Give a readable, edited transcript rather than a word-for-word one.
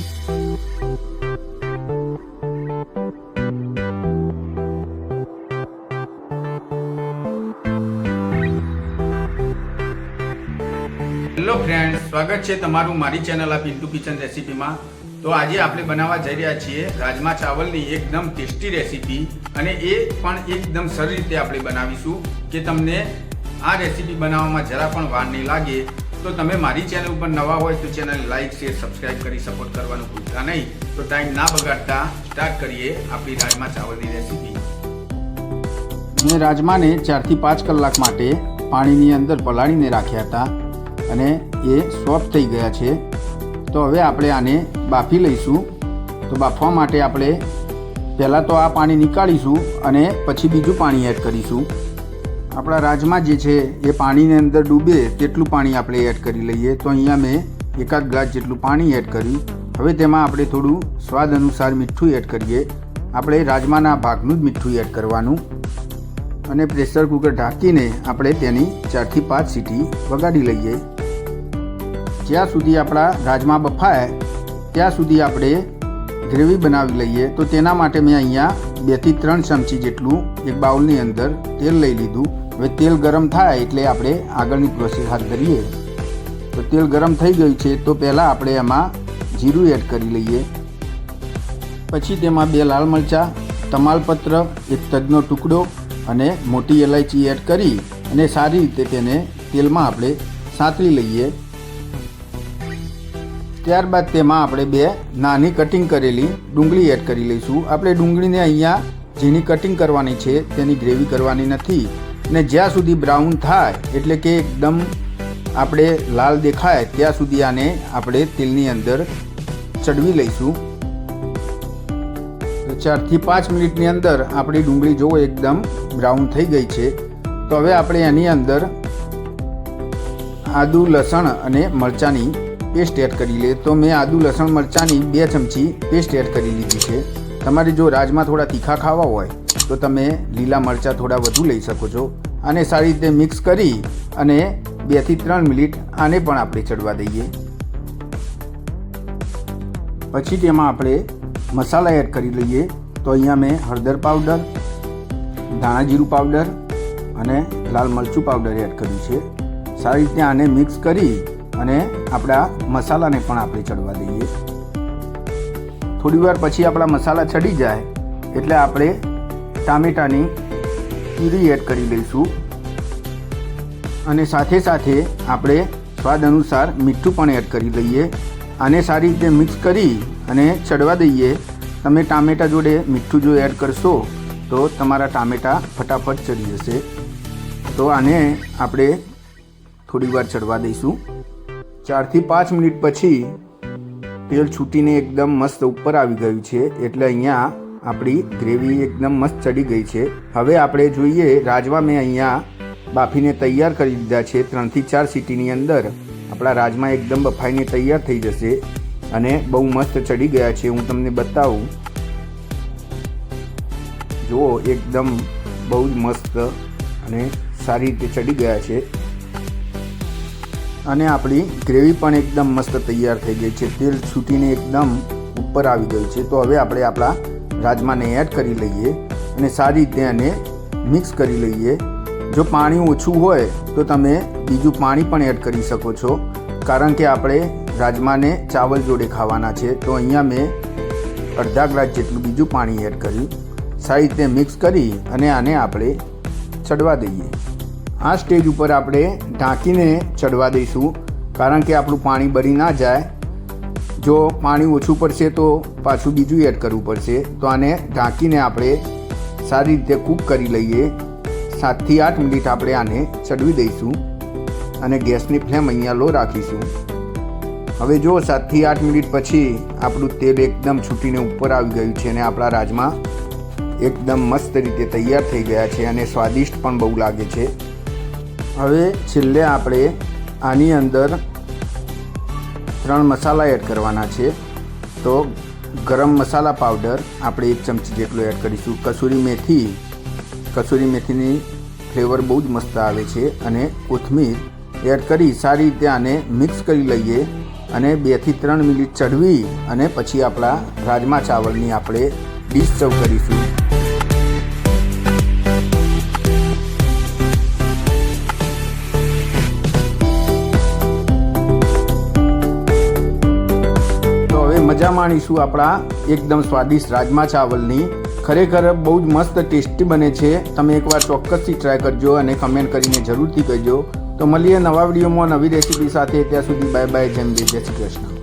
Hello friends, સ્વાગત છે તમારું મારી ચેનલ આ પિન્ટુ કિચન રેસીપીમાં। તો આજે આપણે બનાવવા જઈ રહ્યા છીએ રાજમા ચાવલની એકદમ ટેસ્ટી રેસીપી, અને એ પણ એકદમ સરળ રીતે આપણે બનાવીશું કે તમને આ રેસીપી બનાવવામાં જરા પણ વાર નહીં લાગે। તો તમે મારી ચેનલ ઉપર નવા હોય તો ચેનલ લાઈક શેર સબસ્ક્રાઈબ કરી સપોર્ટ કરવાનું ભૂલતા નહીં। તો ટાઈમ ના બગાડતા સ્ટાર્ટ કરીએ આપણી રાજમા ચાવલની રેસીપી। મેં રાજમાને 4 થી 5 કલાક માટે પાણીની અંદર પલાળીને રાખ્યા હતા અને એ સોફ્ટ થઈ ગયા છે। તો હવે આપણે આને બાફી લઈશું। તો બાફવા માટે આપણે પહેલાં તો આ પાણી નીકાળીશું અને પછી બીજું પાણી એડ કરીશું। આપણા રાજમા જે છે એ પાણીની અંદર ડૂબે તેટલું પાણી આપણે એડ કરી લઈએ। તો અહીંયા મેં 1 ગ્લાસ જેટલું પાણી એડ કર્યું। હવે તેમાં આપણે થોડું સ્વાદ અનુસાર મીઠું એડ કરીએ। આપણે રાજમાના ભાગનું જ મીઠું એડ કરવાનું અને પ્રેશર કુકર ઢાંકીને આપણે તેની 4 થી 5 સીટી વગાડી લઈએ। જ્યાં સુધી આપણા રાજમા બફાય ત્યાં સુધી આપણે ગ્રેવી બનાવી લઈએ। તો તેના માટે મેં અહીંયા 2 થી 3 ચમચી જેટલું એક બાઉલની અંદર તેલ લઈ લીધું। હવે તેલ ગરમ થાય એટલે આપણે આગળની પ્રોસેસ હાથ ધરીએ। તો તેલ ગરમ થઈ ગયું છે તો પહેલાં આપણે એમાં જીરું એડ કરી લઈએ। પછી તેમાં 2 લાલ મરચાં, તમાલપત્ર, એક તજનો ટુકડો અને મોટી ઇલાયચી એડ કરી અને સારી રીતે તેને તેલમાં આપણે સાંતળી લઈએ। ત્યારબાદ તેમાં આપણે 2 નાની કટિંગ કરેલી ડુંગળી એડ કરી લઈશું। આપણે ડુંગળીને અહીંયા ઝીણી કટિંગ કરવાની છે, તેની ગ્રેવી કરવાની નથી। ને જ્યાં સુધી બ્રાઉન થાય એટલે કે એકદમ આપણે લાલ દેખાય ત્યાં સુધી આને આપણે તેલની અંદર ચડવી લઈશું। 4 થી 5 મિનિટની અંદર આપણી ડુંગળી જો એકદમ બ્રાઉન થઈ ગઈ છે। તો હવે આપણે એની અંદર આદુ, લસણ અને મરચાંની પેસ્ટ એડ કરી લઈએ। તો મેં આદુ, લસણ, મરચાંની 2 ચમચી પેસ્ટ એડ કરી લીધી છે। તમારે જો રાજમા થોડા તીખા ખાવા હોય તો તમે લીલા મરચાં થોડા વધુ લઈ શકો છો। આને સારી રીતે મિક્સ કરી અને 2 થી 3 મિનિટ આને પણ આપણે ચડવા દઈએ। પછી તેમાં આપણે મસાલા એડ કરી લઈએ। તો અહીંયા મેં હળદર પાવડર, ધાણા જીરું પાવડર અને લાલ મરચું પાવડર એડ કર્યું છે। સારી રીતે આને મિક્સ કરી અને આપણા મસાલાને પણ આપણે ચડવા દઈએ। થોડી વાર પછી આપણા મસાલા ચડી જાય એટલે આપણે ટામેટાની પ્યુરી એડ કરી લઈશું અને સાથે સાથે આપણે સ્વાદ અનુસાર મીઠું પણ એડ કરી લઈએ। આને સારી રીતે મિક્સ કરી અને ચડવા દઈએ। તમે ટામેટા જોડે મીઠું જો એડ કરશો તો તમારા ટામેટા ફટાફટ ચડી જશે। તો આને આપણે થોડી વાર ચડવા દઈશું। 4 થી 5 મિનિટ પછી તેલ છૂટીને એકદમ મસ્ત ઉપર આવી ગયું છે એટલે અહીંયા આપણી ગ્રેવી એકદમ મસ્ત ચડી ગઈ છે। હવે આપણે જોઈએ રાજમા મેં અહીંયા બાફીને તૈયાર કરી દીધા છે। 3 થી 4 સીટીની અંદર આપણા રાજમા એકદમ બફાઈને તૈયાર થઈ જશે અને બહુ મસ્ત ચડી ગયા છે। હું તમને બતાવું, જુઓ એકદમ બહુ જ મસ્ત અને સારી રીતે ચડી ગયા છે અને આપણી ગ્રેવી પણ એકદમ મસ્ત તૈયાર થઈ ગઈ છે। તેલ છૂટીને એકદમ ઉપર આવી ગયું છે। તો હવે આપણે આપણા રાજમાને એડ કરી લઈએ અને સારી રીતે આને મિક્સ કરી લઈએ। જો પાણી ઓછું હોય તો તમે બીજું પાણી પણ એડ કરી શકો છો, કારણ કે આપણે રાજમાને ચાવલ જોડે ખાવાના છે। તો અહીંયા મેં અડધા ગ્લાસ જેટલું બીજું પાણી એડ કર્યું। સારી રીતે મિક્સ કરી અને આને આપણે ચડવા દઈએ। આ સ્ટેજ ઉપર આપણે ઢાંકીને ચડવા દઈશું, કારણ કે આપણું પાણી બળી ના જાય। જો પાણી ઓછું પડશે તો પાછું બીજું એડ કરવું પડશે। તો આને ઢાંકીને આપણે સારી રીતે કૂક કરી લઈએ। 7 થી 8 મિનિટ આપણે આને ચડવી દઈશું અને ગેસની ફ્લેમ અહીંયા લો રાખીશું। હવે જો 7 થી 8 મિનિટ પછી આપણું તેલ એકદમ છૂટીને ઉપર આવી ગયું છે અને આપણા રાજમા એકદમ મસ્ત રીતે તૈયાર થઈ ગયા છે અને સ્વાદિષ્ટ પણ બહુ લાગે છે। હવે છેલ્લે આપણે આની અંદર 3 મસાલા એડ કરવાના છે। તો ગરમ મસાલા પાવડર આપણે 1 ચમચી જેટલો એડ કરીશું। કસૂરી મેથીની ફ્લેવર બહુ જ મસ્ત આવે છે અને કોથમીર એડ કરી સારી રીતે આને મિક્સ કરી લઈએ અને 2 થી 3 મિનિટ ચડવી અને પછી આપણા રાજમા ચાવલની આપણે ડીશ સર્વ કરીશું. તો હવે મજા માણીશું આપણા એકદમ સ્વાદિષ્ટ રાજમા ચાવલની. ખરેખર બહુ જ મસ્ત ટેસ્ટી બને છે. તમે એકવાર ચોક્કસથી ટ્રાય કરજો અને કમેન્ટ કરીને જરૂરથી કહેજો. તો મળીએ નવા વિડીયોમાં નવી રેસીપી સાથે. ત્યાં સુધી બાય બાય. જય શ્રી કૃષ્ણ.